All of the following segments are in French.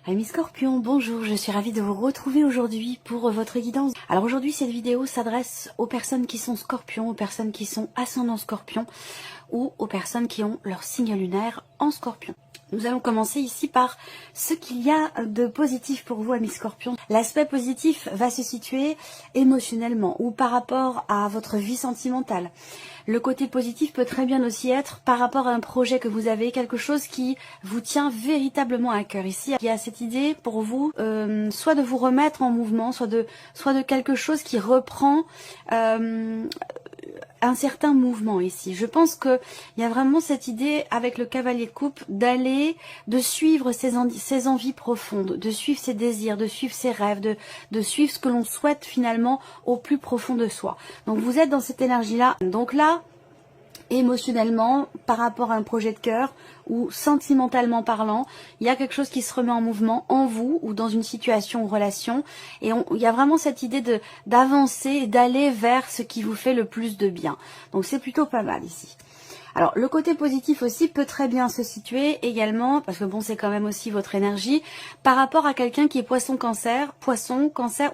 Amis Scorpion, bonjour, je suis ravie de vous retrouver aujourd'hui pour votre guidance. Alors aujourd'hui, cette vidéo s'adresse aux personnes qui sont Scorpions, aux personnes qui sont ascendant Scorpion ou aux personnes qui ont leur signe lunaire en Scorpion. Nous allons commencer ici par ce qu'il y a de positif pour vous, amis Scorpions. L'aspect positif va se situer émotionnellement ou par rapport à votre vie sentimentale. Le côté positif peut très bien aussi être par rapport à un projet que vous avez, quelque chose qui vous tient véritablement à cœur. Ici, il y a cette idée pour vous, soit de vous remettre en mouvement, soit de quelque chose qui reprend un certain mouvement ici. Je pense qu'il y a vraiment cette idée avec le cavalier de coupe de suivre ses envies profondes, de suivre ses désirs, de suivre ses rêves, de suivre ce que l'on souhaite finalement au plus profond de soi. Donc vous êtes dans cette énergie-là. Donc là, émotionnellement, par rapport à un projet de cœur ou sentimentalement parlant, il y a quelque chose qui se remet en mouvement en vous ou dans une situation ou relation, et il y a vraiment cette idée d'avancer et d'aller vers ce qui vous fait le plus de bien. Donc c'est plutôt pas mal ici. Alors le côté positif aussi peut très bien se situer également, parce que bon, c'est quand même aussi votre énergie, par rapport à quelqu'un qui est poisson cancer,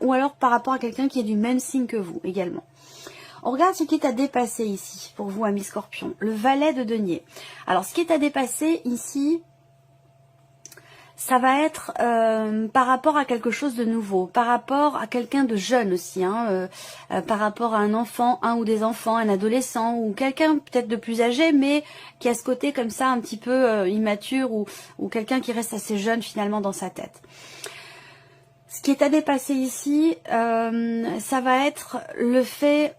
ou alors par rapport à quelqu'un qui est du même signe que vous également. On regarde ce qui est à dépasser ici, pour vous, amis Scorpions. Le valet de denier. Alors, ce qui est à dépasser ici, ça va être par rapport à quelque chose de nouveau, par rapport à quelqu'un de jeune aussi, par rapport à un enfant, un ou des enfants, un adolescent, ou quelqu'un peut-être de plus âgé, mais qui a ce côté comme ça un petit peu immature, ou quelqu'un qui reste assez jeune finalement dans sa tête. Ce qui est à dépasser ici, ça va être le fait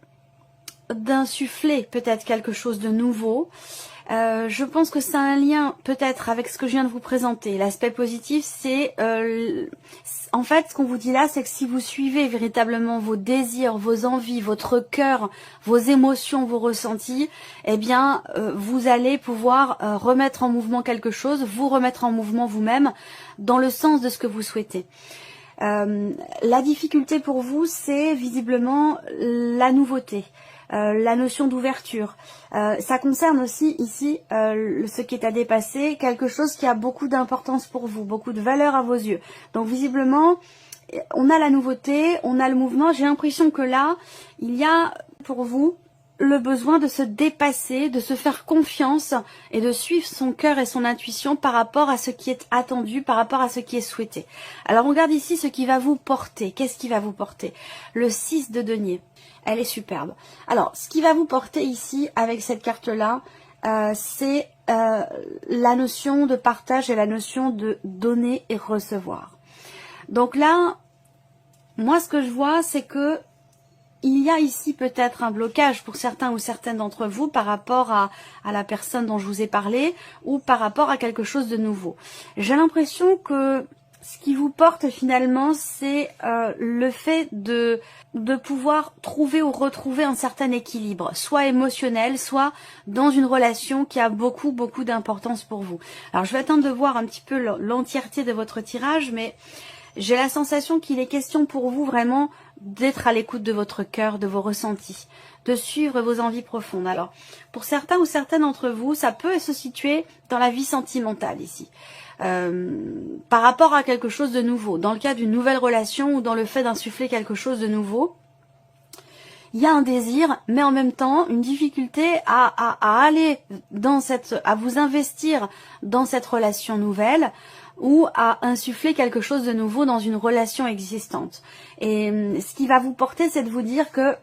d'insuffler peut-être quelque chose de nouveau. Je pense que ça a un lien peut-être avec ce que je viens de vous présenter. L'aspect positif, c'est en fait ce qu'on vous dit là, c'est que si vous suivez véritablement vos désirs, vos envies, votre cœur, vos émotions, vos ressentis, eh bien vous allez pouvoir remettre en mouvement quelque chose, vous remettre en mouvement vous-même dans le sens de ce que vous souhaitez. La difficulté pour vous, c'est visiblement la nouveauté. La notion d'ouverture. Ça concerne aussi ici ce qui est à dépasser, quelque chose qui a beaucoup d'importance pour vous, beaucoup de valeur à vos yeux. Donc visiblement, on a la nouveauté, on a le mouvement. J'ai l'impression que là, il y a pour vous le besoin de se dépasser, de se faire confiance et de suivre son cœur et son intuition par rapport à ce qui est attendu, par rapport à ce qui est souhaité. Alors on regarde ici ce qui va vous porter. Qu'est-ce qui va vous porter? Le 6 de denier. Elle est superbe. Alors, ce qui va vous porter ici avec cette carte-là, c'est la notion de partage et la notion de donner et recevoir. Donc là, moi ce que je vois, c'est que il y a ici peut-être un blocage pour certains ou certaines d'entre vous par rapport à la personne dont je vous ai parlé ou par rapport à quelque chose de nouveau. J'ai l'impression que ce qui vous porte finalement, c'est le fait de pouvoir trouver ou retrouver un certain équilibre, soit émotionnel, soit dans une relation qui a beaucoup d'importance pour vous. Alors je vais attendre de voir un petit peu l'entièreté de votre tirage, mais j'ai la sensation qu'il est question pour vous vraiment d'être à l'écoute de votre cœur, de vos ressentis, de suivre vos envies profondes. Alors, pour certains ou certaines d'entre vous, ça peut se situer dans la vie sentimentale ici, par rapport à quelque chose de nouveau, dans le cas d'une nouvelle relation ou dans le fait d'insuffler quelque chose de nouveau. Il y a un désir, mais en même temps une difficulté à aller dans à vous investir dans cette relation nouvelle ou à insuffler quelque chose de nouveau dans une relation existante. Et ce qui va vous porter, c'est de vous dire que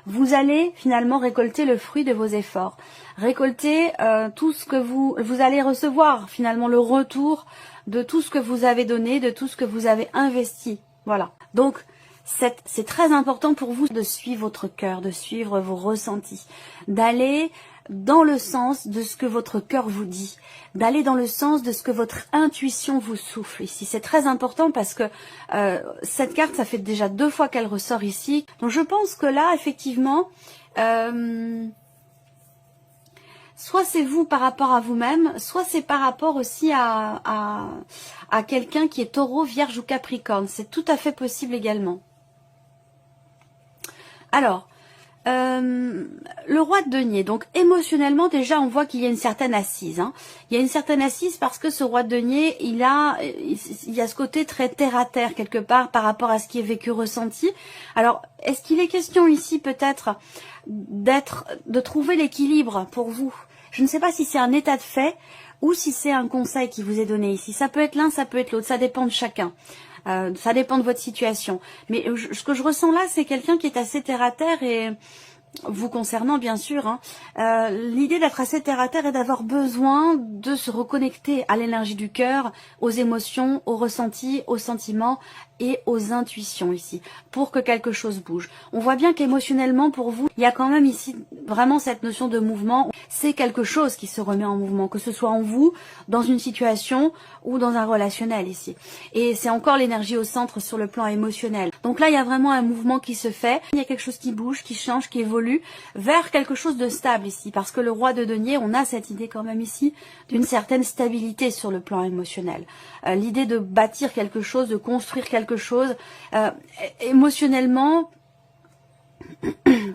vous allez finalement récolter le fruit de vos efforts, récolter tout ce que vous allez recevoir, finalement le retour de tout ce que vous avez donné, de tout ce que vous avez investi. Voilà. Donc c'est très important pour vous de suivre votre cœur, de suivre vos ressentis, d'aller dans le sens de ce que votre cœur vous dit, d'aller dans le sens de ce que votre intuition vous souffle ici. C'est très important parce que cette carte, ça fait déjà 2 fois qu'elle ressort ici. Donc je pense que là, effectivement, soit c'est vous par rapport à vous-même, soit c'est par rapport aussi à quelqu'un qui est taureau, vierge ou capricorne. C'est tout à fait possible également. Alors, Le roi de denier, donc émotionnellement déjà on voit qu'il y a une certaine assise. Hein. Il y a une certaine assise parce que ce roi de denier, il y a ce côté très terre à terre quelque part par rapport à ce qui est vécu, ressenti. Alors, est-ce qu'il est question ici peut-être de trouver l'équilibre pour vous? Je ne sais pas si c'est un état de fait ou si c'est un conseil qui vous est donné ici. Ça peut être l'un, ça peut être l'autre, ça dépend de chacun. Ça dépend de votre situation. Mais ce que je ressens là, c'est quelqu'un qui est assez terre à terre et vous concernant bien sûr. Hein, l'idée d'être assez terre à terre est d'avoir besoin de se reconnecter à l'énergie du cœur, aux émotions, aux ressentis, aux sentiments et aux intuitions ici, pour que quelque chose bouge. On voit bien qu'émotionnellement pour vous, il y a quand même ici vraiment cette notion de mouvement. C'est quelque chose qui se remet en mouvement, que ce soit en vous, dans une situation ou dans un relationnel ici. Et c'est encore l'énergie au centre sur le plan émotionnel. Donc là, il y a vraiment un mouvement qui se fait. Il y a quelque chose qui bouge, qui change, qui évolue vers quelque chose de stable ici. Parce que le roi de denier, on a cette idée quand même ici d'une certaine stabilité sur le plan émotionnel. L'idée de bâtir quelque chose, de construire quelque chose. Émotionnellement,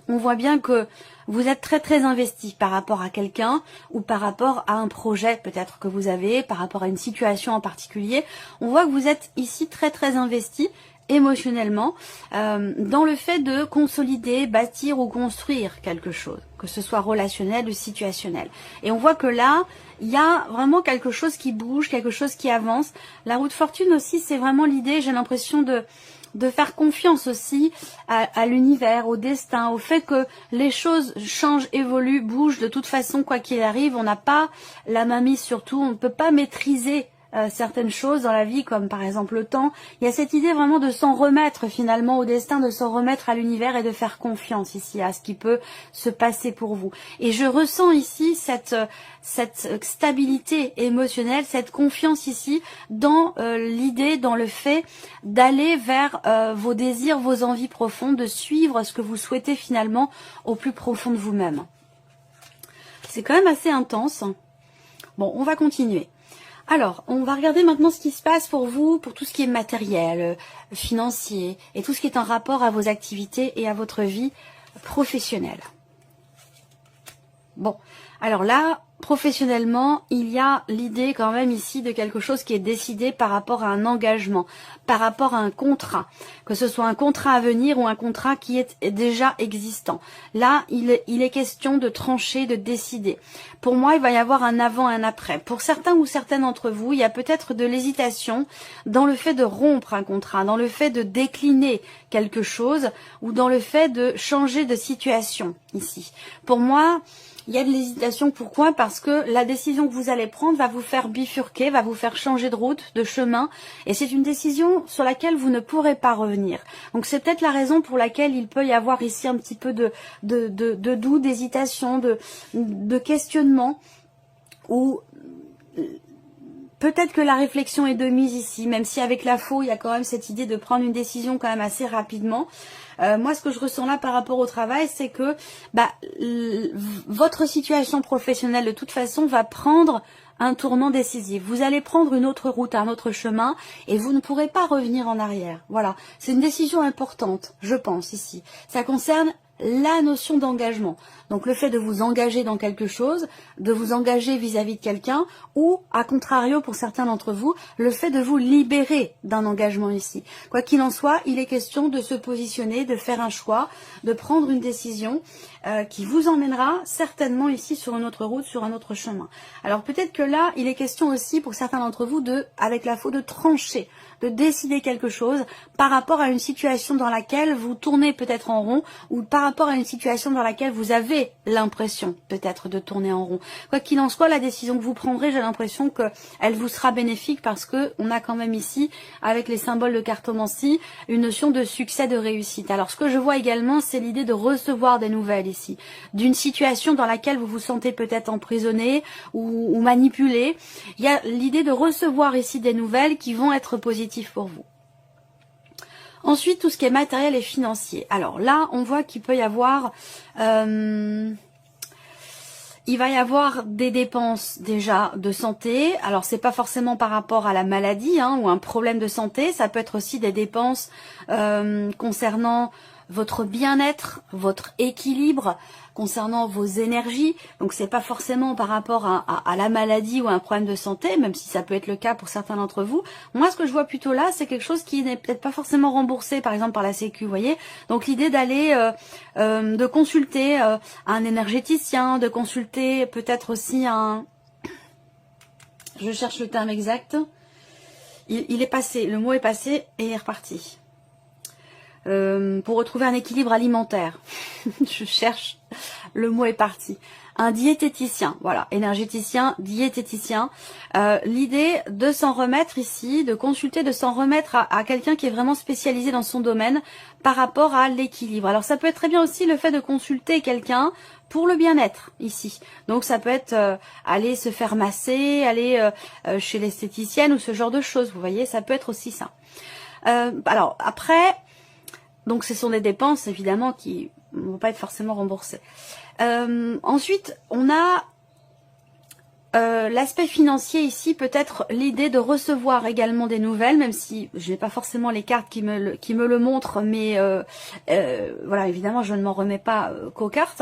on voit bien que vous êtes très très investi par rapport à quelqu'un ou par rapport à un projet peut-être que vous avez, par rapport à une situation en particulier. On voit que vous êtes ici très très investi émotionnellement dans le fait de consolider, bâtir ou construire quelque chose, que ce soit relationnel ou situationnel. Et on voit que là, il y a vraiment quelque chose qui bouge, quelque chose qui avance. La roue de fortune aussi, c'est vraiment l'idée, j'ai l'impression de faire confiance aussi à l'univers, au destin, au fait que les choses changent, évoluent, bougent. De toute façon, quoi qu'il arrive, on n'a pas la main mise sur tout, on ne peut pas maîtriser certaines choses dans la vie, comme par exemple le temps. Il y a cette idée vraiment de s'en remettre finalement au destin, de s'en remettre à l'univers et de faire confiance ici à ce qui peut se passer pour vous. Et je ressens ici cette stabilité émotionnelle, cette confiance ici dans l'idée, dans le fait d'aller vers vos désirs, vos envies profondes, de suivre ce que vous souhaitez finalement au plus profond de vous-même. C'est quand même assez intense. Bon, on va continuer. Alors, on va regarder maintenant ce qui se passe pour vous, pour tout ce qui est matériel, financier, et tout ce qui est en rapport à vos activités et à votre vie professionnelle. Bon, alors là, professionnellement, il y a l'idée quand même ici de quelque chose qui est décidé par rapport à un engagement, par rapport à un contrat, que ce soit un contrat à venir ou un contrat qui est déjà existant. Là, il est question de trancher, de décider. Pour moi, il va y avoir un avant et un après. Pour certains ou certaines d'entre vous, il y a peut-être de l'hésitation dans le fait de rompre un contrat, dans le fait de décliner quelque chose ou dans le fait de changer de situation ici. Pour moi, il y a de l'hésitation. Pourquoi? Parce que la décision que vous allez prendre va vous faire bifurquer, va vous faire changer de route, de chemin. Et c'est une décision sur laquelle vous ne pourrez pas revenir. Donc c'est peut-être la raison pour laquelle il peut y avoir ici un petit peu de doute, d'hésitation, de questionnement. Ou peut-être que la réflexion est de mise ici, même si avec la faux, il y a quand même cette idée de prendre une décision quand même assez rapidement. Moi, ce que je ressens là par rapport au travail, c'est que votre situation professionnelle, de toute façon, va prendre un tournant décisif. Vous allez prendre une autre route, un autre chemin, et vous ne pourrez pas revenir en arrière. Voilà, c'est une décision importante, je pense, ici. Ça concerne la notion d'engagement. Donc le fait de vous engager dans quelque chose, de vous engager vis-à-vis de quelqu'un, ou à contrario pour certains d'entre vous, le fait de vous libérer d'un engagement ici. Quoi qu'il en soit, il est question de se positionner, de faire un choix, de prendre une décision qui vous emmènera certainement ici sur une autre route, sur un autre chemin. Alors peut-être que là, il est question aussi pour certains d'entre vous avec la faute, de trancher, de décider quelque chose par rapport à une situation dans laquelle vous tournez peut-être en rond, ou par rapport à une situation dans laquelle vous avez l'impression peut-être de tourner en rond. Quoi qu'il en soit, la décision que vous prendrez, j'ai l'impression qu'elle vous sera bénéfique parce que on a quand même ici, avec les symboles de cartomancie, une notion de succès, de réussite. Alors ce que je vois également, c'est l'idée de recevoir des nouvelles ici, d'une situation dans laquelle vous vous sentez peut-être emprisonné ou manipulé. Il y a l'idée de recevoir ici des nouvelles qui vont être positives pour vous. Ensuite, tout ce qui est matériel et financier. Alors là, on voit qu'il peut y avoir... il va y avoir des dépenses déjà de santé. Alors c'est pas forcément par rapport à la maladie ou un problème de santé. Ça peut être aussi des dépenses concernant votre bien-être, votre équilibre, concernant vos énergies. Donc c'est pas forcément par rapport à la maladie ou à un problème de santé, même si ça peut être le cas pour certains d'entre vous. Moi, ce que je vois plutôt là, c'est quelque chose qui n'est peut-être pas forcément remboursé, par exemple par la Sécu, vous voyez. Donc l'idée d'aller de consulter un énergéticien, de consulter peut-être aussi un... Je cherche le terme exact. Il est passé, le mot est passé et est reparti. Pour retrouver un équilibre alimentaire. Je cherche, le mot est parti. Un diététicien, voilà, énergéticien, diététicien. L'idée de s'en remettre ici, de consulter, de s'en remettre à quelqu'un qui est vraiment spécialisé dans son domaine par rapport à l'équilibre. Alors ça peut être très bien aussi le fait de consulter quelqu'un pour le bien-être ici. Donc ça peut être aller se faire masser, aller chez l'esthéticienne ou ce genre de choses. Vous voyez, ça peut être aussi ça. Alors après... Donc ce sont des dépenses évidemment qui ne vont pas être forcément remboursées. Ensuite, on a l'aspect financier ici, peut-être l'idée de recevoir également des nouvelles, même si je n'ai pas forcément les cartes qui me le montrent, mais voilà, évidemment je ne m'en remets pas qu'aux cartes.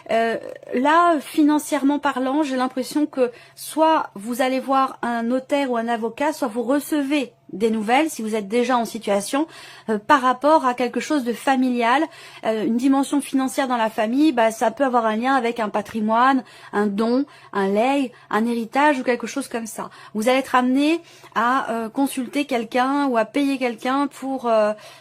Là, financièrement parlant, j'ai l'impression que soit vous allez voir un notaire ou un avocat, soit vous recevez des nouvelles, si vous êtes déjà en situation, par rapport à quelque chose de familial, une dimension financière dans la famille, bah, ça peut avoir un lien avec un patrimoine, un don, un legs, un héritage ou quelque chose comme ça. Vous allez être amené à consulter quelqu'un ou à payer quelqu'un pour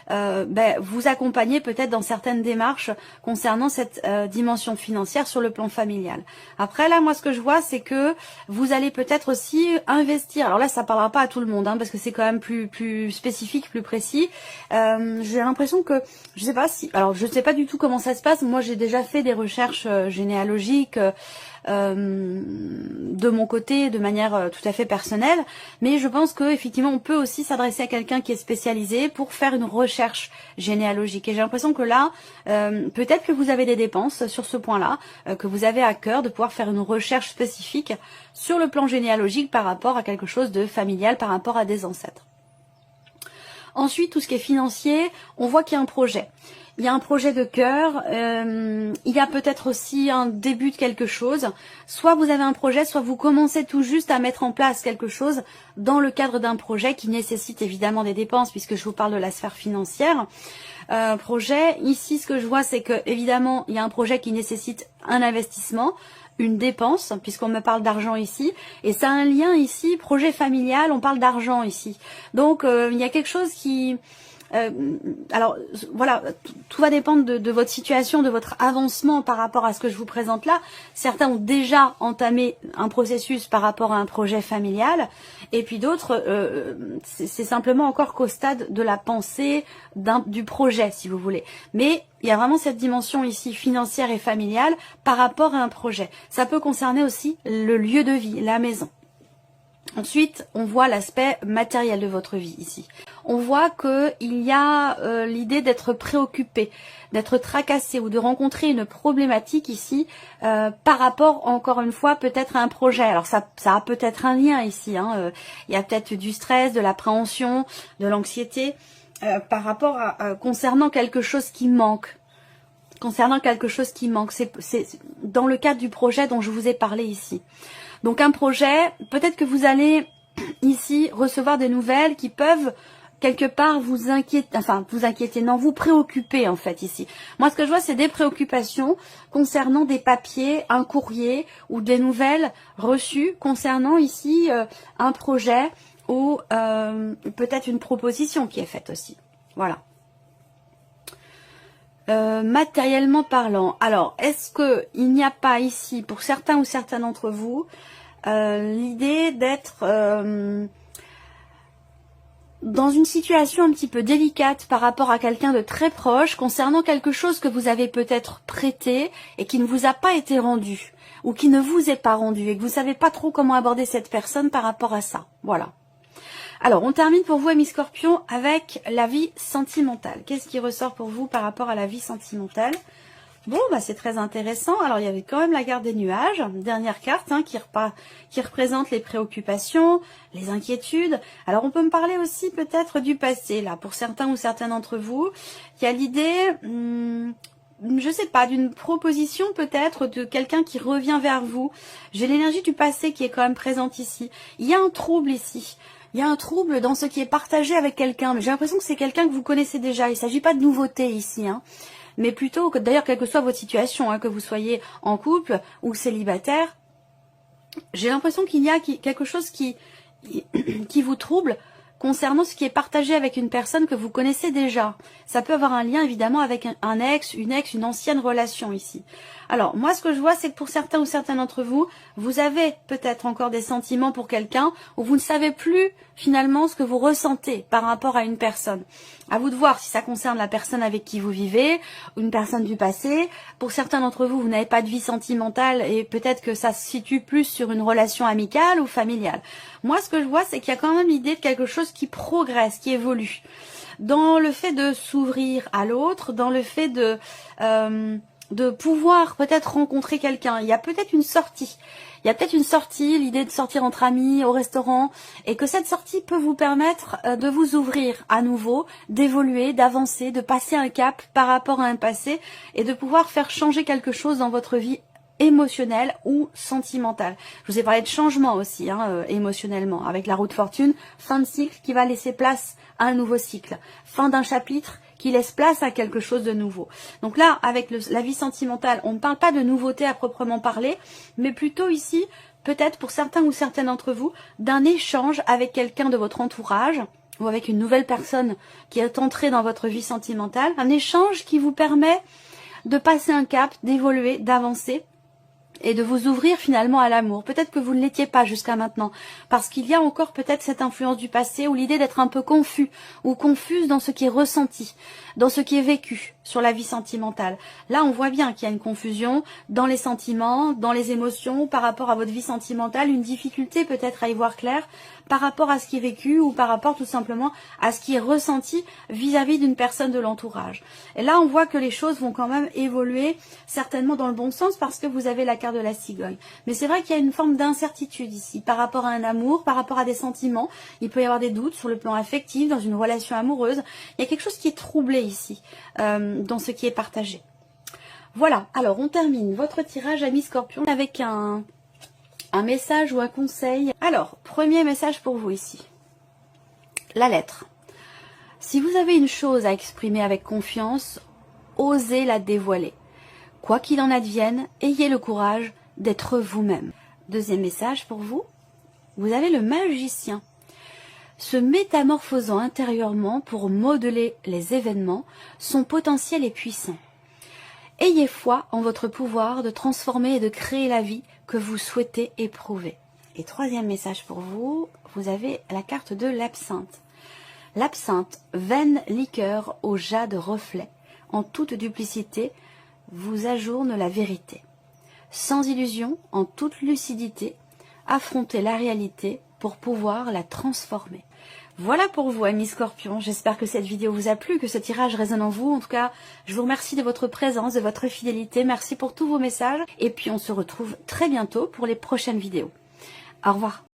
vous accompagner peut-être dans certaines démarches concernant cette dimension financière sur le plan familial. Après là, moi ce que je vois, c'est que vous allez peut-être aussi investir. Alors là, ça parlera pas à tout le monde, parce que c'est quand même plus spécifique, plus précis. J'ai l'impression que, je sais pas si, alors je sais pas du tout comment ça se passe. Moi, j'ai déjà fait des recherches généalogiques de mon côté, de manière tout à fait personnelle, mais je pense que effectivement, on peut aussi s'adresser à quelqu'un qui est spécialisé pour faire une recherche généalogique. Et j'ai l'impression que là, peut-être que vous avez des dépenses sur ce point-là, que vous avez à cœur de pouvoir faire une recherche spécifique sur le plan généalogique par rapport à quelque chose de familial, par rapport à des ancêtres. Ensuite, tout ce qui est financier, on voit qu'il y a un projet. Il y a un projet de cœur, il y a peut-être aussi un début de quelque chose. Soit vous avez un projet, soit vous commencez tout juste à mettre en place quelque chose dans le cadre d'un projet qui nécessite évidemment des dépenses, puisque je vous parle de la sphère financière. Projet, ici ce que je vois, c'est que évidemment il y a un projet qui nécessite un investissement, une dépense, puisqu'on me parle d'argent ici, et ça a un lien ici, projet familial, on parle d'argent ici. Donc il y a quelque chose qui... alors voilà, tout va dépendre de votre situation, de votre avancement par rapport à ce que je vous présente là. Certains ont déjà entamé un processus par rapport à un projet familial, et puis d'autres, c'est simplement encore qu'au stade de la pensée du projet, si vous voulez. Mais il y a vraiment cette dimension ici financière et familiale par rapport à un projet. Ça peut concerner aussi le lieu de vie, la maison. Ensuite, on voit l'aspect matériel de votre vie ici. On voit qu'il y a l'idée d'être préoccupé, d'être tracassé ou de rencontrer une problématique ici par rapport, encore une fois, peut-être à un projet. Alors ça a peut-être un lien ici. Il y a peut-être du stress, de l'appréhension, de l'anxiété par rapport à concernant quelque chose qui manque. Concernant quelque chose qui manque. C'est dans le cadre du projet dont je vous ai parlé ici. Donc un projet, peut-être que vous allez ici recevoir des nouvelles qui peuvent quelque part vous inquiéter, non, vous préoccuper en fait ici. Moi ce que je vois, c'est des préoccupations concernant des papiers, un courrier ou des nouvelles reçues concernant ici un projet ou peut-être une proposition qui est faite aussi. Voilà. Matériellement parlant, alors est-ce que il n'y a pas ici pour certains ou certaines d'entre vous l'idée d'être dans une situation un petit peu délicate par rapport à quelqu'un de très proche concernant quelque chose que vous avez peut-être prêté et qui ne vous a pas été rendu ou qui ne vous est pas rendu et que vous savez pas trop comment aborder cette personne par rapport à ça. Voilà. Alors, on termine pour vous, amis Scorpions, avec la vie sentimentale. Qu'est-ce qui ressort pour vous par rapport à la vie sentimentale? Bon, bah c'est très intéressant. Alors, il y avait quand même la carte des nuages, dernière carte, hein, qui représente les préoccupations, les inquiétudes. Alors, on peut me parler aussi peut-être du passé, là, pour certains ou certaines d'entre vous. Il y a l'idée, je sais pas, d'une proposition peut-être de quelqu'un qui revient vers vous. J'ai l'énergie du passé qui est quand même présente ici. Il y a un trouble ici. Il y a un trouble dans ce qui est partagé avec quelqu'un, mais j'ai l'impression que c'est quelqu'un que vous connaissez déjà. Il ne s'agit pas de nouveauté ici, hein. Mais plutôt que, d'ailleurs, quelle que soit votre situation, hein, que vous soyez en couple ou célibataire, j'ai l'impression qu'il y a quelque chose qui vous trouble concernant ce qui est partagé avec une personne que vous connaissez déjà. Ça peut avoir un lien évidemment avec un ex, une ancienne relation ici. Alors moi ce que je vois c'est que pour certains ou certaines d'entre vous, vous avez peut-être encore des sentiments pour quelqu'un ou vous ne savez plus finalement ce que vous ressentez par rapport à une personne. À vous de voir si ça concerne la personne avec qui vous vivez, ou une personne du passé. Pour certains d'entre vous, vous n'avez pas de vie sentimentale et peut-être que ça se situe plus sur une relation amicale ou familiale. Moi ce que je vois c'est qu'il y a quand même l'idée de quelque chose qui progresse, qui évolue. Dans le fait de s'ouvrir à l'autre, dans le fait de pouvoir peut-être rencontrer quelqu'un. Il y a peut-être une sortie. Il y a peut-être une sortie, l'idée de sortir entre amis, au restaurant, et que cette sortie peut vous permettre de vous ouvrir à nouveau, d'évoluer, d'avancer, de passer un cap par rapport à un passé, et de pouvoir faire changer quelque chose dans votre vie émotionnelle ou sentimentale. Je vous ai parlé de changement aussi, hein, émotionnellement, avec la roue de fortune, fin de cycle qui va laisser place à un nouveau cycle, fin d'un chapitre qui laisse place à quelque chose de nouveau. Donc là, avec la vie sentimentale, on ne parle pas de nouveauté à proprement parler, mais plutôt ici, peut-être pour certains ou certaines d'entre vous, d'un échange avec quelqu'un de votre entourage, ou avec une nouvelle personne qui est entrée dans votre vie sentimentale, un échange qui vous permet de passer un cap, d'évoluer, d'avancer, et de vous ouvrir finalement à l'amour. Peut-être que vous ne l'étiez pas jusqu'à maintenant, parce qu'il y a encore peut-être cette influence du passé ou l'idée d'être un peu confus ou confuse dans ce qui est ressenti, dans ce qui est vécu sur la vie sentimentale. Là, on voit bien qu'il y a une confusion dans les sentiments, dans les émotions, par rapport à votre vie sentimentale, une difficulté peut-être à y voir clair par rapport à ce qui est vécu ou par rapport tout simplement à ce qui est ressenti vis-à-vis d'une personne de l'entourage. Et là, on voit que les choses vont quand même évoluer certainement dans le bon sens parce que vous avez la carte de la cigogne. Mais c'est vrai qu'il y a une forme d'incertitude ici par rapport à un amour, par rapport à des sentiments. Il peut y avoir des doutes sur le plan affectif, dans une relation amoureuse. Il y a quelque chose qui est troublé ici, dans ce qui est partagé. Voilà, alors on termine votre tirage, amis Scorpion, avec un message ou un conseil. Alors, premier message pour vous ici. La lettre. Si vous avez une chose à exprimer avec confiance, osez la dévoiler. Quoi qu'il en advienne, ayez le courage d'être vous-même. Deuxième message pour vous. Vous avez le magicien. Se métamorphosant intérieurement pour modeler les événements, son potentiel est puissant. Ayez foi en votre pouvoir de transformer et de créer la vie que vous souhaitez éprouver. Et troisième message pour vous, vous avez la carte de l'absinthe. L'absinthe, vaine liqueur au jade reflet, en toute duplicité, vous ajourne la vérité. Sans illusion, en toute lucidité, affrontez la réalité pour pouvoir la transformer. Voilà pour vous, amis Scorpions. J'espère que cette vidéo vous a plu, que ce tirage résonne en vous. En tout cas, je vous remercie de votre présence, de votre fidélité. Merci pour tous vos messages. Et puis, on se retrouve très bientôt pour les prochaines vidéos. Au revoir.